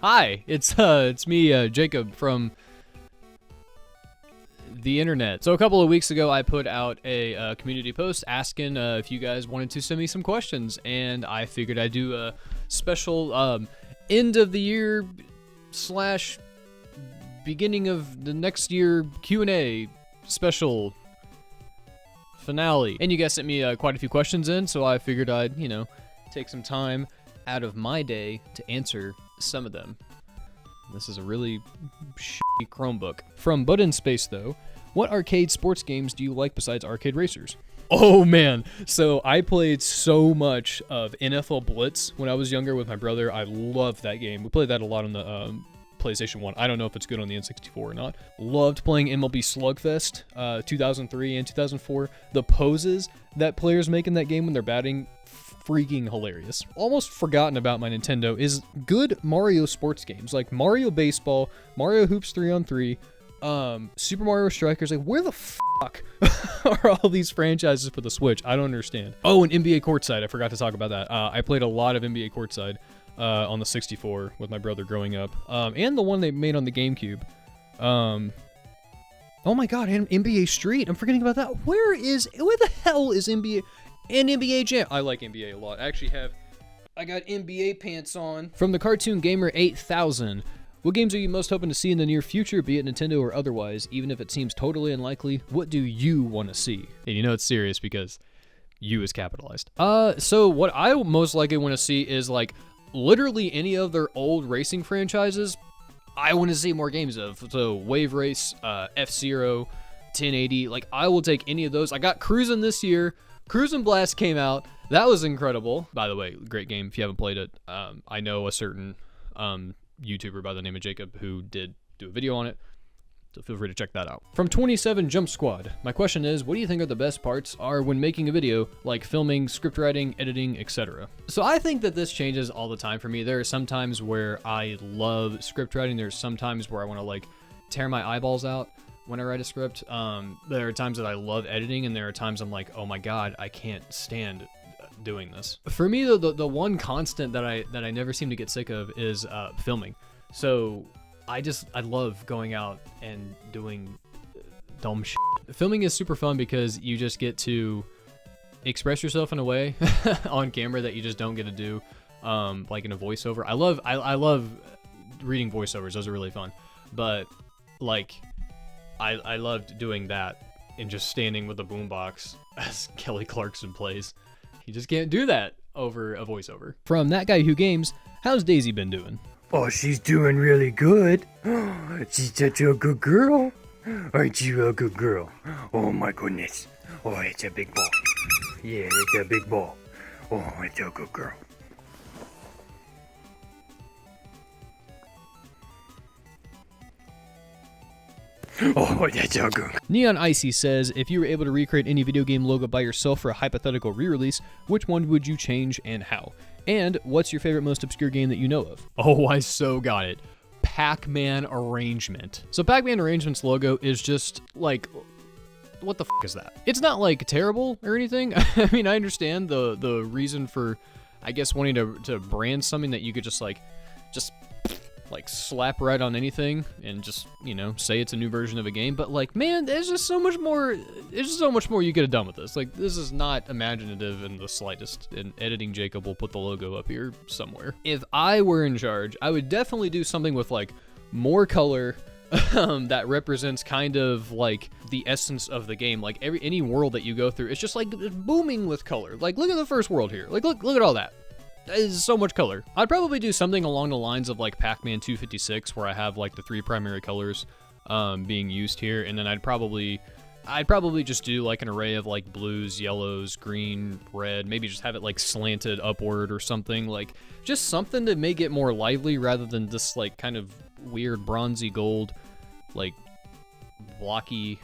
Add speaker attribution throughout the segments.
Speaker 1: Hi, it's me, Jacob from the internet. So a couple of weeks ago, I put out a community post asking if you guys wanted to send me some questions, and I figured I'd do a special end of the year slash beginning of the next year Q&A special finale. And you guys sent me quite a few questions in, so I figured I'd, take some time out of my day to answer some of them. This is a really shitty Chromebook. From Bud in Space, though, what arcade sports games do you like besides Arcade Racers? Oh man, so I played so much of NFL Blitz when I was younger with my brother. I loved that game. We played that a lot on the PlayStation 1. I don't know if it's good on the N64 or not. Loved playing MLB Slugfest 2003 and 2004. The poses that players make in that game when they're batting, freaking hilarious. Almost forgotten about my Nintendo is good Mario sports games like Mario Baseball, Mario Hoops 3-on-3, Super Mario Strikers. Like, where the fuck are all these franchises for the Switch? I don't understand. Oh, and NBA Courtside. I forgot to talk about that. I played a lot of NBA Courtside on the 64 with my brother growing up, and the one they made on the GameCube. Oh my god, and NBA Street. I'm forgetting about that. Where the hell is NBA? And NBA Jam. I like NBA a lot. I got NBA pants on. From the Cartoon Gamer 8000. What games are you most hoping to see in the near future, be it Nintendo or otherwise, even if it seems totally unlikely? What do you want to see? And you know it's serious because you is capitalized. So what I most likely want to see is like literally any of their old racing franchises. I want to see more games of. So Wave Race, F-Zero, 1080. Like, I will take any of those. I got Cruisin' this year. Cruisin' Blast came out. That was incredible. By the way, great game if you haven't played it. I know a certain YouTuber by the name of Jacob who did do a video on it, so feel free to check that out. From 27 Jump Squad, my question is, what do you think are the best parts are when making a video, like filming, script writing, editing, etc.? So I think that this changes all the time for me. There are some times where I love script writing. There's some times where I want to like tear my eyeballs out when I write a script. There are times that I love editing, and there are times I'm like, oh my god, I can't stand doing this. For me, the one constant that I never seem to get sick of is filming. So I love going out and doing dumb shit. Filming is super fun because you just get to express yourself in a way on camera that you just don't get to do like in a voiceover. I love reading voiceovers. Those are really fun. But like I loved doing that and just standing with a boombox as Kelly Clarkson plays. You just can't do that over a voiceover. From That Guy Who Games, how's Daisy been doing?
Speaker 2: Oh, she's doing really good. She's such a good girl. Aren't you a good girl? Oh my goodness. Oh, it's a big ball. Yeah, it's a big ball. Oh, it's a good girl. Oh, that's so good.
Speaker 1: Neon Icy says, if you were able to recreate any video game logo by yourself for a hypothetical re-release, which one would you change and how? And what's your favorite most obscure game that you know of? Oh, I so got it. Pac-Man Arrangement. So Pac-Man Arrangement's logo is just like, what the f is that? It's not like terrible or anything. I mean, I understand the reason for, I guess, wanting to brand something that you could just slap right on anything and just, say it's a new version of a game. But like, man, there's just so much more you could have done with this. Like, this is not imaginative in the slightest, and editing Jacob will put the logo up here somewhere. If I were in charge, I would definitely do something with like more color that represents kind of like the essence of the game. Like any world that you go through, it's just like booming with color. Like, look at the first world here. Like, look at all that. Is so much color. I'd probably do something along the lines of like Pac-Man 256, where I have like the three primary colors being used here, and then I'd probably just do like an array of like blues, yellows, green, red, maybe just have it like slanted upward or something, like just something to make it more lively rather than this like kind of weird bronzy gold, like blocky,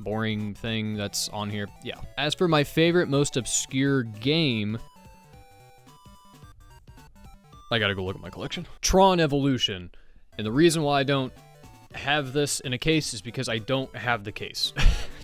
Speaker 1: boring thing that's on here. Yeah. As for my favorite most obscure game, I gotta go look at my collection. Tron Evolution. And the reason why I don't have this in a case is because I don't have the case.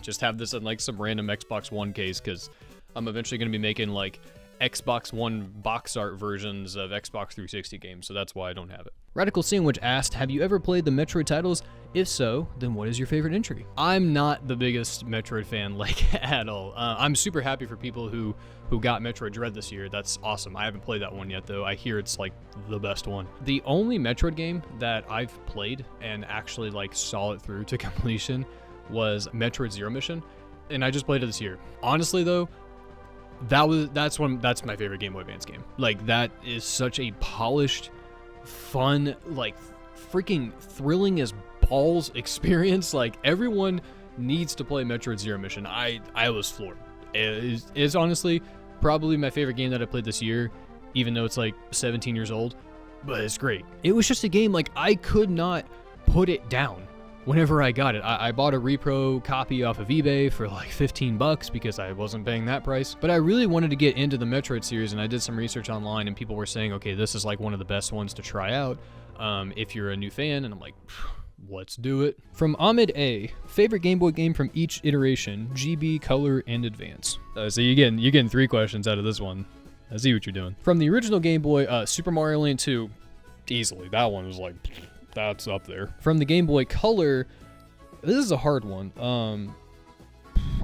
Speaker 1: Just have this in like some random Xbox One case, because I'm eventually gonna be making like Xbox One box art versions of Xbox 360 games, so that's why I don't have it. Radical Sandwich asked, have you ever played the Metroid titles? If so, then what is your favorite entry? I'm not the biggest Metroid fan, like, at all. I'm super happy for people who got Metroid Dread this year. That's awesome. I haven't played that one yet, though. I hear it's, like, the best one. The only Metroid game that I've played and actually, like, saw it through to completion was Metroid Zero Mission, and I just played it this year. Honestly, though, that's my favorite Game Boy Advance game. Like, that is such a polished, fun, like, freaking thrilling as balls experience. Like, everyone needs to play Metroid Zero Mission. I was floored. It's honestly probably my favorite game that I played this year, even though it's like 17 years old, but it's great. It was just a game, like, I could not put it down whenever I got it. I bought a repro copy off of eBay for like $15 because I wasn't paying that price, but I really wanted to get into the Metroid series, and I did some research online, and people were saying, okay, this is like one of the best ones to try out if you're a new fan, and I'm like, let's do it. From Ahmed A, favorite Game Boy game from each iteration, GB, Color, and Advance. So you're getting 3 questions out of this one. I see what you're doing. From the original Game Boy, Super Mario Land 2, easily. That one was like, that's up there. From the Game Boy Color, this is a hard one.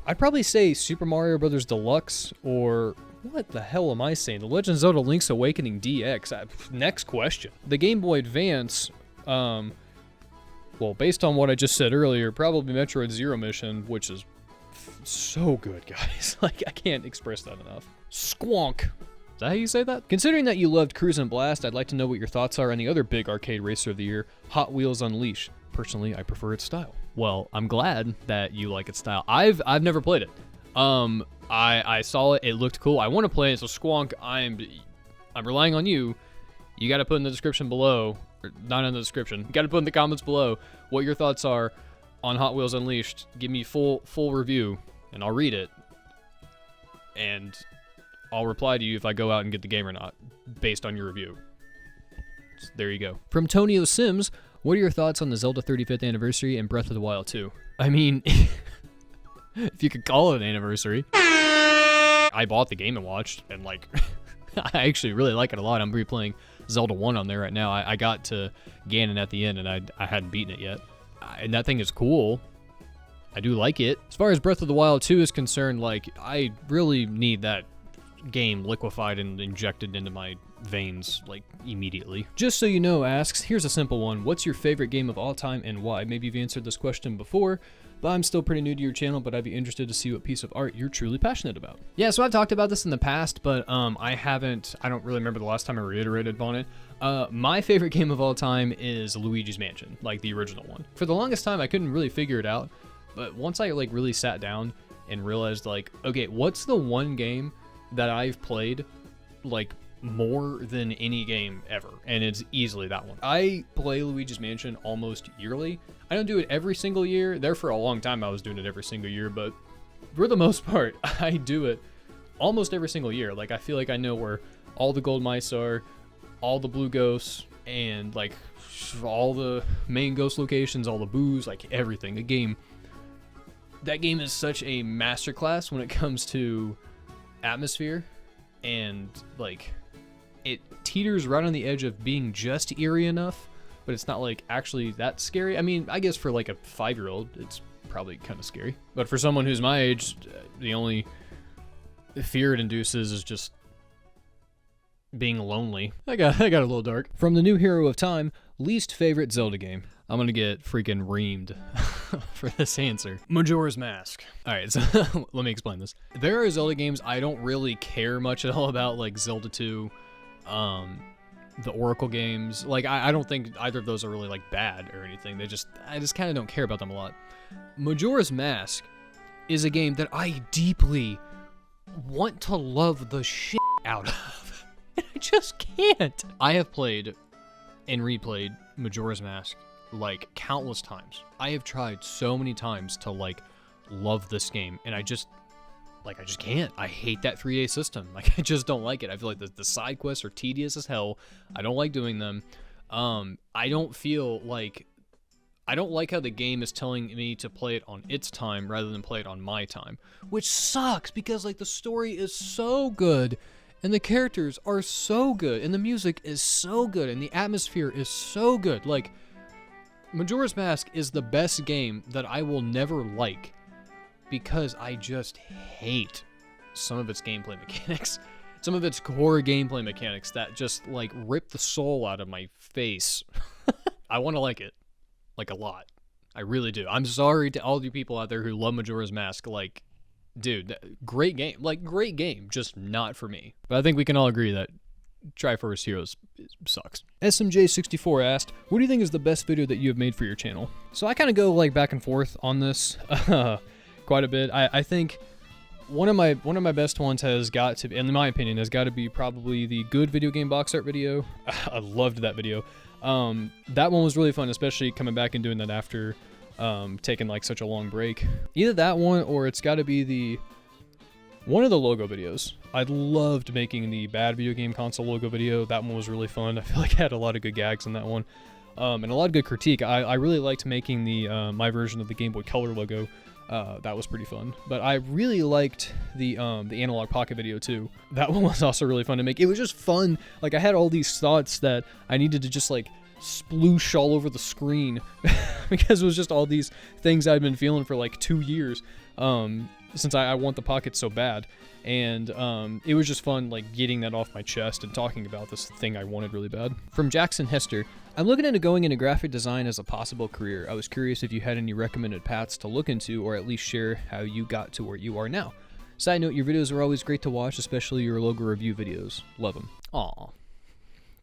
Speaker 1: I'd probably say Super Mario Brothers Deluxe, or what the hell am I saying? The Legend of Zelda Link's Awakening DX. Next question. The Game Boy Advance, well, based on what I just said earlier, probably Metroid Zero Mission, which is so good, guys. Like, I can't express that enough. Squonk. Is that how you say that? Considering that you loved Cruise and Blast, I'd like to know what your thoughts are on the other big arcade racer of the year, Hot Wheels Unleashed. Personally, I prefer its style. Well, I'm glad that you like its style. I've never played it. I saw it. It looked cool. I want to play it. So Squonk, I'm relying on you. You got to put in the description below, or not in the description. You got to put in the comments below what your thoughts are on Hot Wheels Unleashed. Give me full review, and I'll read it. And I'll reply to you if I go out and get the game or not, based on your review. So there you go. From Tonio Sims, what are your thoughts on the Zelda 35th anniversary and Breath of the Wild 2? I mean, if you could call it an anniversary. I bought the game and watched, and like, I actually really like it a lot. I'm replaying Zelda 1 on there right now. I got to Ganon at the end, and I hadn't beaten it yet. And that thing is cool. I do like it. As far as Breath of the Wild 2 is concerned, like, I really need that game liquefied and injected into my veins, like, immediately. Just So You Know asks, here's a simple one. What's your favorite game of all time and why? Maybe you've answered this question before, but I'm still pretty new to your channel, but I'd be interested to see what piece of art you're truly passionate about. Yeah, so I've talked about this in the past, but I don't really remember the last time I reiterated on it. My favorite game of all time is Luigi's Mansion, like the original one. For the longest time, I couldn't really figure it out, but once I like really sat down and realized, like, okay, what's the one game that I've played like more than any game ever, and it's easily that one. I play Luigi's Mansion almost yearly. I don't do it every single year. There for a long time I was doing it every single year, but for the most part I do it almost every single year. Like, I feel like I know where all the gold mice are, all the blue ghosts, and like all the main ghost locations, all the boos, like everything. That game is such a masterclass when it comes to atmosphere, and like it teeters right on the edge of being just eerie enough, but it's not like actually that scary. I mean, I guess for like a 5-year-old it's probably kind of scary, but for someone who's my age, the only fear it induces is just being lonely. I got a little dark. From the new hero of time, least favorite Zelda game. I'm gonna get freaking reamed for this answer. Majora's Mask. All right, so let me explain this. There are Zelda games I don't really care much at all about, like Zelda 2, the Oracle games. Like, I don't think either of those are really like bad or anything. I just kind of don't care about them a lot. Majora's Mask is a game that I deeply want to love the shit out of, and I just can't. I have played and replayed Majora's Mask like countless times. I have tried so many times to like love this game, and I just can't. I hate that 3A system. Like, I just don't like it. I feel like the side quests are tedious as hell. I don't like doing them. I don't like how the game is telling me to play it on its time rather than play it on my time, which sucks because like the story is so good And the characters are so good, and the music is so good, and the atmosphere is so good. Like, Majora's Mask is the best game that I will never like because I just hate some of its gameplay mechanics. Some of its core gameplay mechanics that just, like, rip the soul out of my face. I want to like it. Like, a lot. I really do. I'm sorry to all you people out there who love Majora's Mask. Like, dude, great game. Like, great game. Just not for me. But I think we can all agree that Triforce Heroes sucks. SMJ64 asked, what do you think is the best video that you have made for your channel? So I kind of go, like, back and forth on this quite a bit. I think one of my best ones has got to be, in my opinion, has got to be probably the good video game box art video. I loved that video. That one was really fun, especially coming back and doing that after taking like such a long break. Either that one or it's got to be one of the logo videos. I loved making the bad video game console logo video. That one was really fun. I feel like I had a lot of good gags in that one, and a lot of good critique. I really liked making the my version of the Game Boy Color logo. That was pretty fun. But I really liked the Analog Pocket video too. That one was also really fun to make. It was just fun. Like, I had all these thoughts that I needed to just like sploosh all over the screen because it was just all these things I'd been feeling for like 2 years since I want the Pocket so bad. And it was just fun, like, getting that off my chest and talking about this thing I wanted really bad. From Jackson Hester, I'm looking into going into graphic design as a possible career. I was curious if you had any recommended paths to look into, or at least share how you got to where you are now. Side note, your videos are always great to watch, especially your logo review videos. Love them. Aw.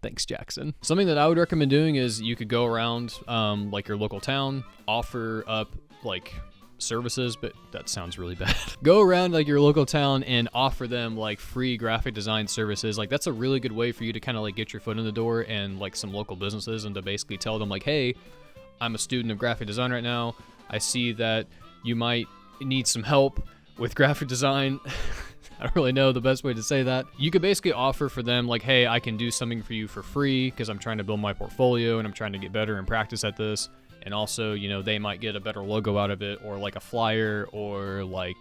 Speaker 1: Thanks, Jackson. Something that I would recommend doing is you could go around, like, your local town, offer up, like, services, but that sounds really bad. Go around like your local town and offer them like free graphic design services. Like, that's a really good way for you to kind of like get your foot in the door and like some local businesses, and to basically tell them like, hey, I'm a student of graphic design right now. I see that you might need some help with graphic design. I don't really know the best way to say that. You could basically offer for them like, hey, I can do something for you for free because I'm trying to build my portfolio and I'm trying to get better and practice at this. And also, you know, they might get a better logo out of it, or like a flyer, or like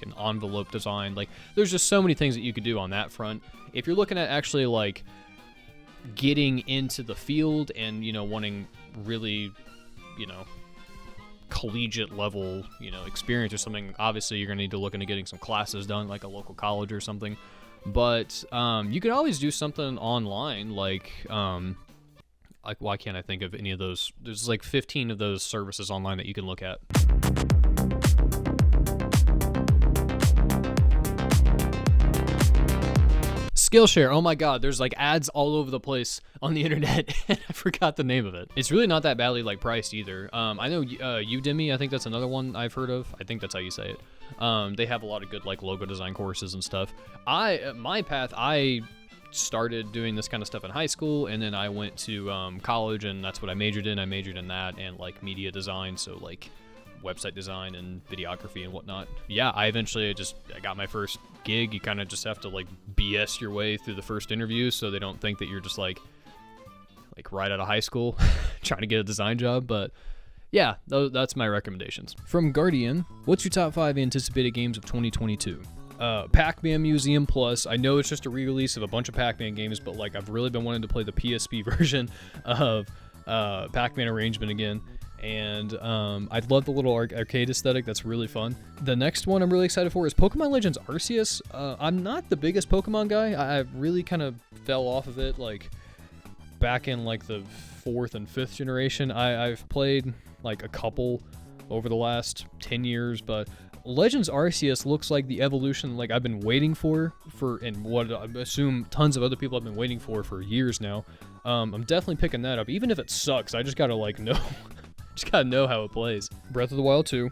Speaker 1: an envelope design. Like, there's just so many things that you could do on that front. If you're looking at actually like getting into the field and, you know, wanting really, you know, collegiate level, you know, experience or something, obviously you're gonna need to look into getting some classes done, like a local college or something. But you could always do something online, like why can't I think of any of those? There's like 15 of those services online that you can look at. Skillshare, oh my god, there's like ads all over the place on the internet, and I forgot the name of it. It's really not that badly like priced either. I know Udemy, I think that's another one I've heard of. I think that's how you say it. They have a lot of good like logo design courses and stuff. My path, I started doing this kind of stuff in high school, and then I went to college, and that's what I majored in. I majored in that and like media design, so like website design and videography and whatnot. Yeah, I got my first gig. You kind of just have to like BS your way through the first interview so they don't think that you're just like right out of high school trying to get a design job. But yeah, that's my recommendations. From Guardian, what's your top 5 anticipated games of 2022? Pac-Man Museum Plus. I know it's just a re-release of a bunch of Pac-Man games, but like I've really been wanting to play the PSP version of Pac-Man Arrangement again, and I love the little arcade aesthetic. That's really fun. The next one I'm really excited for is Pokemon Legends Arceus. I'm not the biggest Pokemon guy. I really kind of fell off of it like back in like the 4th and 5th generation. I've played like a couple over the last 10 years, but Legends Arceus looks like the evolution like I've been waiting for and what I assume tons of other people have been waiting for years now. I'm definitely picking that up, even if it sucks. I just gotta like know, just gotta know how it plays. Breath of the Wild 2,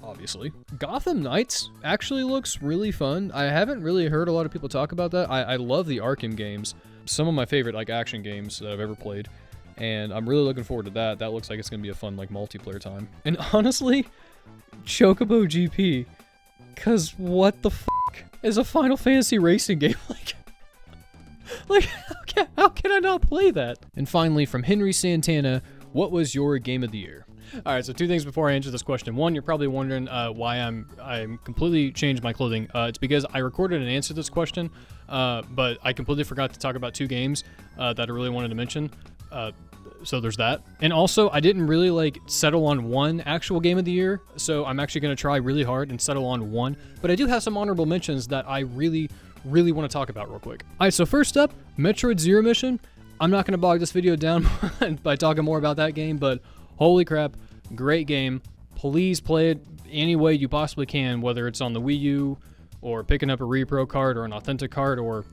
Speaker 1: obviously. Gotham Knights actually looks really fun. I haven't really heard a lot of people talk about that. I love the Arkham games, some of my favorite like action games that I've ever played, and I'm really looking forward to that. That looks like it's gonna be a fun like multiplayer time. And honestly, Chocobo GP, cause what the fuck is a Final Fantasy racing game? Like how can I not play that? And finally, from Henry Santana, what was your game of the year? All right, so 2 things before I answer this question. One, you're probably wondering why I'm completely changed my clothing. It's because I recorded and answered this question, but I completely forgot to talk about 2 games that I really wanted to mention. So there's that. And also, I didn't really like settle on one actual game of the year, so I'm actually going to try really hard and settle on one. But I do have some honorable mentions that I really want to talk about real quick. All right, so first up, Metroid Zero Mission. I'm not going to bog this video down by talking more about that game, but holy crap, great game. Please play it any way you possibly can, whether it's on the Wii U or picking up a repro card or an authentic card or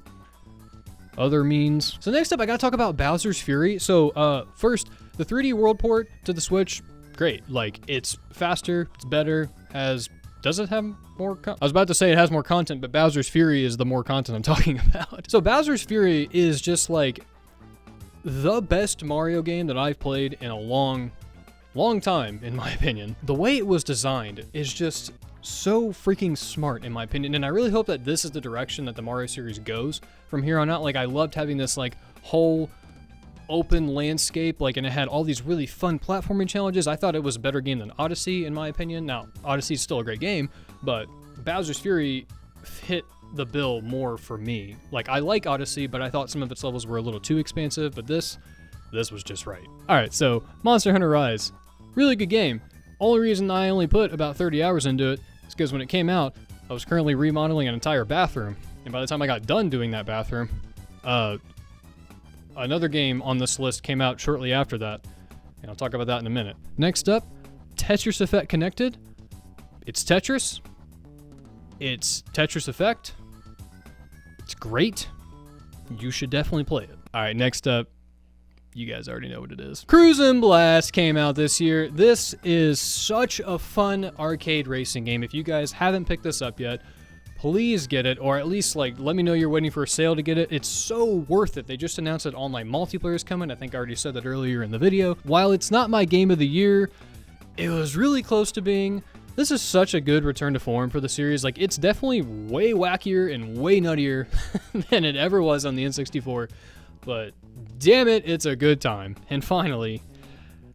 Speaker 1: other means. So next up, I gotta talk about Bowser's Fury. So first, the 3D World port to the Switch, great. Like, it's faster, it's better, does it have more I was about to say it has more content, but Bowser's Fury is the more content I'm talking about. So Bowser's Fury is just like the best Mario game that I've played in a long time, in my opinion. The way it was designed is just so freaking smart, in my opinion, and I really hope that this is the direction that the Mario series goes from here on out. Like, I loved having this like whole open landscape, like, and it had all these really fun platforming challenges. I thought it was a better game than Odyssey, in my opinion. Now, Odyssey is still a great game, but Bowser's Fury hit the bill more for me. Like, I like Odyssey, but I thought some of its levels were a little too expansive, but this was just right. All right, so Monster Hunter Rise, really good game. Only reason I only put about 30 hours into it is because when it came out, I was currently remodeling an entire bathroom, and by the time I got done doing that bathroom, another game on this list came out shortly after that, and I'll talk about that in a minute. Next up, Tetris Effect Connected. It's Tetris. It's Tetris Effect. It's great. You should definitely play it. All right, next up, you guys already know what it is. Cruisin' Blast came out this year. This is such a fun arcade racing game. If you guys haven't picked this up yet, please get it, or at least like let me know you're waiting for a sale to get it. It's so worth it. They just announced that online multiplayer is coming. I think I already said that earlier in the video. While it's not my game of the year, it was really close to being. This is such a good return to form for the series. Like, it's definitely way wackier and way nuttier than it ever was on the N64, but damn it, it's a good time. And finally,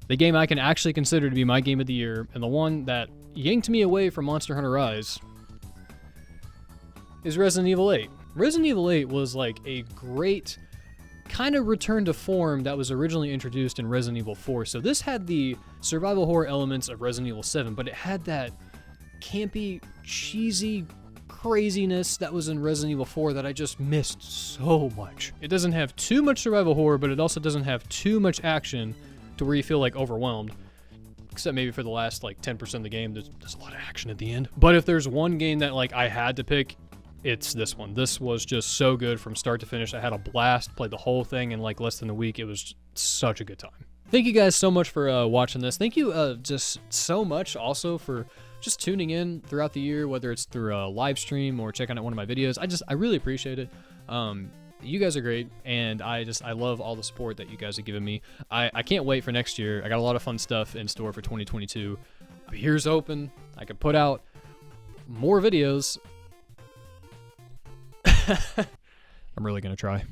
Speaker 1: the game I can actually consider to be my game of the year, and the one that yanked me away from Monster Hunter Rise, is Resident Evil 8. Resident Evil 8 was like a great kind of return to form that was originally introduced in Resident Evil 4. So this had the survival horror elements of Resident Evil 7, but it had that campy, cheesy craziness that was in Resident Evil 4 that I just missed so much. It doesn't have too much survival horror, but it also doesn't have too much action to where you feel like overwhelmed. Except maybe for the last like 10% of the game, there's a lot of action at the end. But if there's one game that like I had to pick, it's this one. This was just so good from start to finish. I had a blast, played the whole thing in like less than a week. It was such a good time. Thank you guys so much for watching this. Thank you just so much also for just tuning in throughout the year, whether it's through a live stream or checking out one of my videos. I really appreciate it. You guys are great, and I love all the support that you guys have given me. I can't wait for next year. I got a lot of fun stuff in store for 2022. Here's open. I could put out more videos. I'm really gonna try.